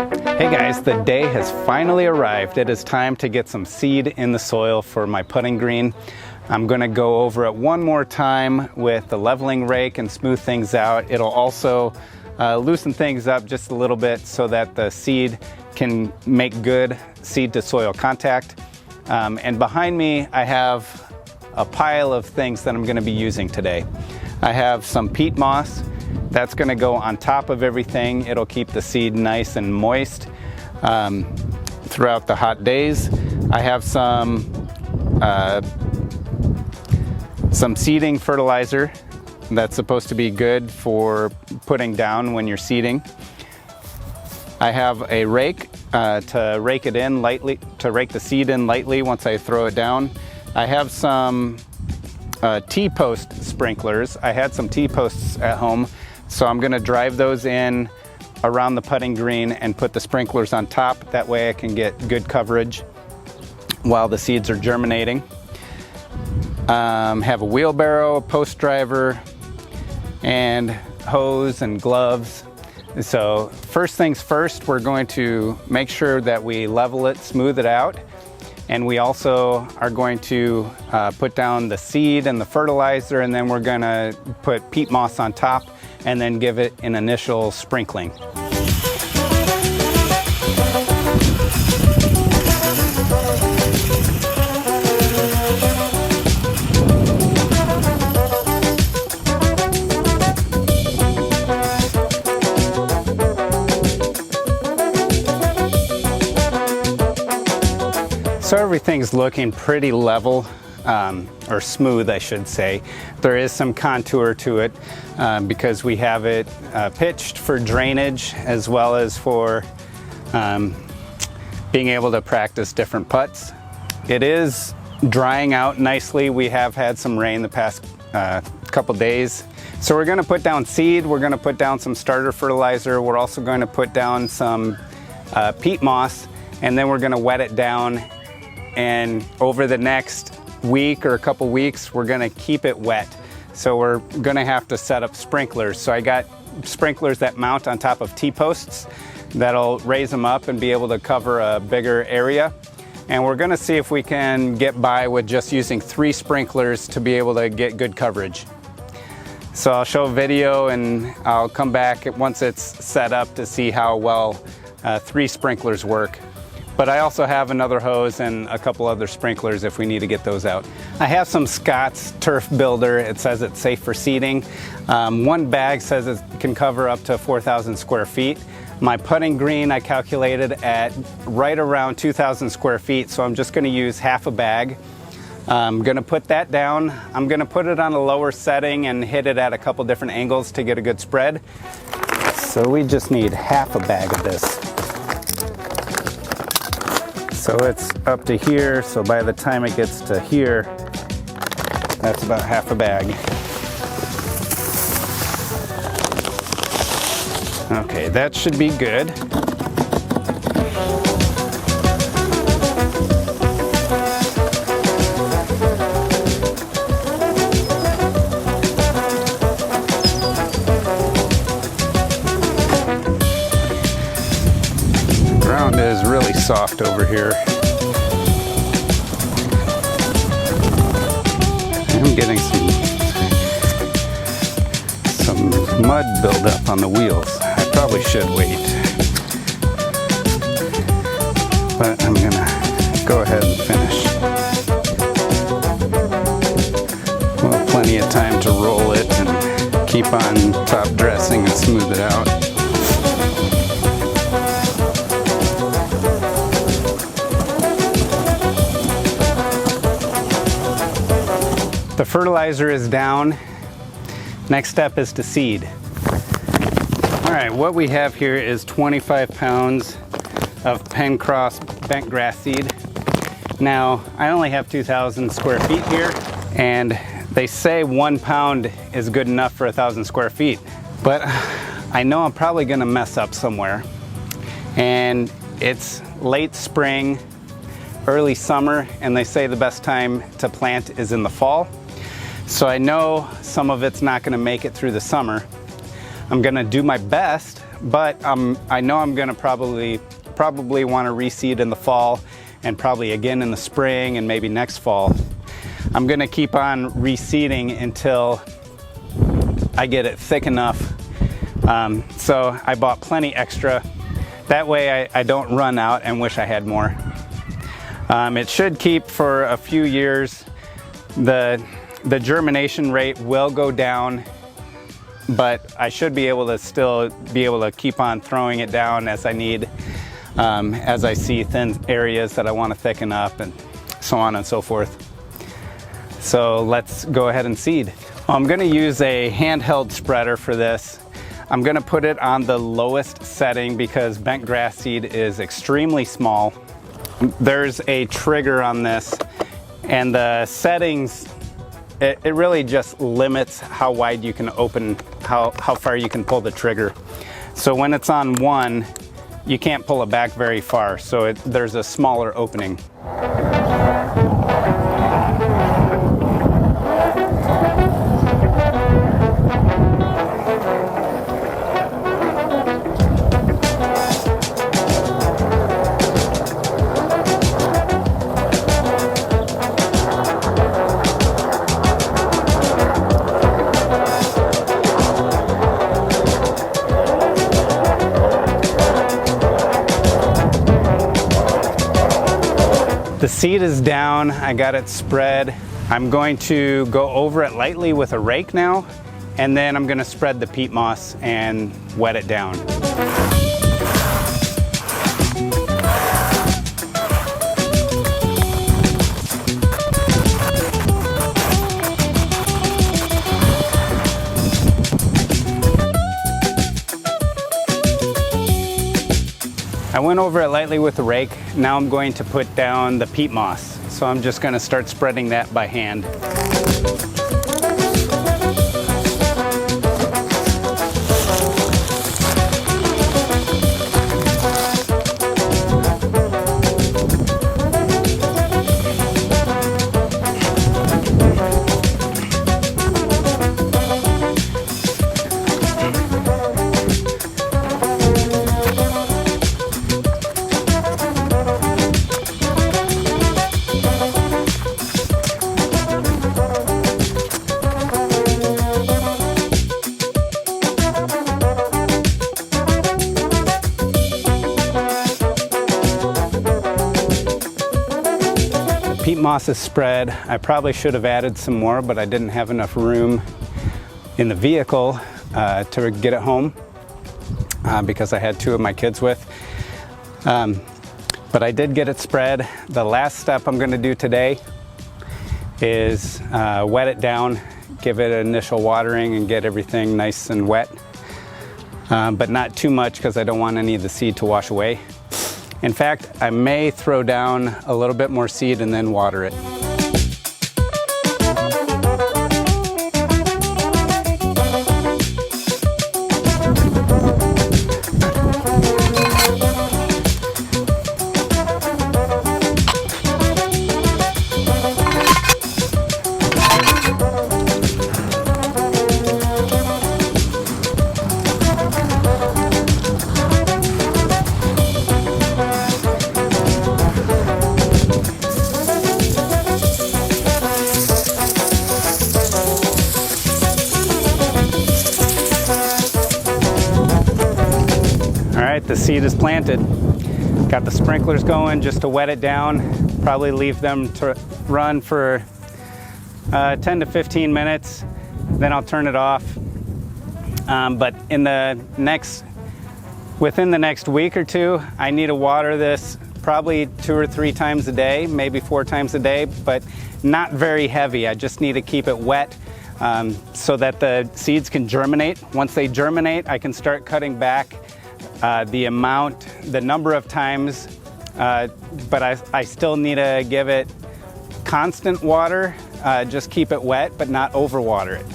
Hey guys, the day has finally arrived. It is time to get some seed in the soil for my putting green. I'm going to go over it one more time with the leveling rake and smooth things out. It'll also loosen things up just a little bit so that the seed can make good seed to soil contact. And behind me I have a pile of things that I'm going to be using today. I have some peat moss. That's going to go on top of everything. It'll keep the seed nice and moist throughout the hot days. I have some seeding fertilizer that's supposed to be good for putting down when you're seeding. I have a rake to rake it in lightly, to rake the seed in lightly once I throw it down. I have some T-post sprinklers. I had some T-posts at home, so I'm going to drive those in around the putting green and put the sprinklers on top. That way I can get good coverage while the seeds are germinating. Have a wheelbarrow, a post driver, and hose and gloves. So first things first, we're going to make sure that we level it, smooth it out. And we also are going to put down the seed and the fertilizer, and then we're going to put peat moss on top and then give it an initial sprinkling. So everything's looking pretty level, or smooth I should say. There is some contour to it because we have it pitched for drainage as well as for being able to practice different putts. It is drying out nicely. We have had some rain the past couple days. So we're going to put down seed, we're going to put down some starter fertilizer, we're also going to put down some peat moss, and then we're going to wet it down. And over the next week or a couple weeks, we're gonna keep it wet. So we're gonna have to set up sprinklers. So I got sprinklers that mount on top of T-posts that'll raise them up and be able to cover a bigger area. And we're gonna see if we can get by with just using 3 sprinklers to be able to get good coverage. So I'll show a video and I'll come back once it's set up to see how well 3 sprinklers work. But I also have another hose and a couple other sprinklers if we need to get those out. I have some Scott's Turf Builder. It says it's safe for seeding. One bag says it can cover up to 4,000 square feet. My putting green I calculated at right around 2,000 square feet, so I'm just going to use half a bag. I'm going to put that down. I'm going to put it on a lower setting and hit it at a couple different angles to get a good spread. So we just need half a bag of this. So it's up to here, so by the time it gets to here, that's about half a bag. Okay, that should be good. Ground is really soft over here. I'm getting some mud buildup on the wheels. I probably should wait, but I'm gonna go ahead and finish. We'll have plenty of time to roll it and keep on top dressing and smooth it out. The fertilizer is down. Next step is to seed. All right, what we have here is 25 pounds of Pencross bent grass seed. Now, I only have 2,000 square feet here, and they say 1 pound is good enough for 1,000 square feet. But I know I'm probably gonna mess up somewhere. And it's late spring, early summer, and they say the best time to plant is in the fall. So I know some of it's not going to make it through the summer. I'm going to do my best, but I know I'm gonna probably want to reseed in the fall and probably again in the spring and maybe next fall. I'm gonna keep on reseeding until I get it thick enough. So I bought plenty extra. That way I don't run out and wish I had more. It should keep for a few years. The germination rate will go down, but I should be able to still be able to keep on throwing it down as I need, as I see thin areas that I want to thicken up and so on and so forth. So let's go ahead and seed. I'm going to use a handheld spreader for this. I'm going to put it on the lowest setting because bent grass seed is extremely small. There's a trigger on this, and the settings, it really just limits how wide you can open, how far you can pull the trigger. So when it's on 1, you can't pull it back very far, so there's a smaller opening. The seed is down, I got it spread. I'm going to go over it lightly with a rake now, and then I'm gonna spread the peat moss and wet it down. I went over it lightly with the rake. Now I'm going to put down the peat moss. So I'm just going to start spreading that by hand. Peat moss is spread. I probably should have added some more, but I didn't have enough room in the vehicle to get it home because I had 2 of my kids with. But I did get it spread. The last step I'm going to do today is wet it down, give it an initial watering and get everything nice and wet, but not too much because I don't want any of the seed to wash away. In fact, I may throw down a little bit more seed and then water it. The seed is planted. Got the sprinklers going just to wet it down. Probably leave them to run for 10 to 15 minutes. Then I'll turn it off. But within the next week or 2, I need to water this probably 2 or 3 times a day, maybe 4 times a day, but not very heavy. I just need to keep it wet so that the seeds can germinate. Once they germinate, I can start cutting back the number of times, but I still need to give it constant water, just keep it wet, but not overwater it.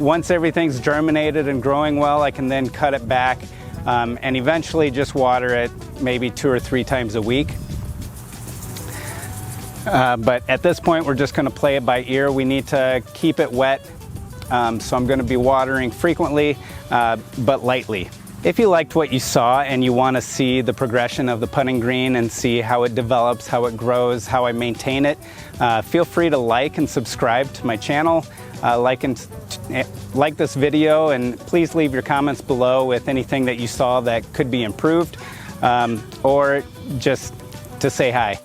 Once everything's germinated and growing well, I can then cut it back and eventually just water it maybe 2 or 3 times a week. But at this point, we're just going to play it by ear. We need to keep it wet. So I'm going to be watering frequently, but lightly. If you liked what you saw and you want to see the progression of the putting green and see how it develops, how it grows, how I maintain it, feel free to like and subscribe to my channel. Like this video, and please leave your comments below with anything that you saw that could be improved, or just to say hi.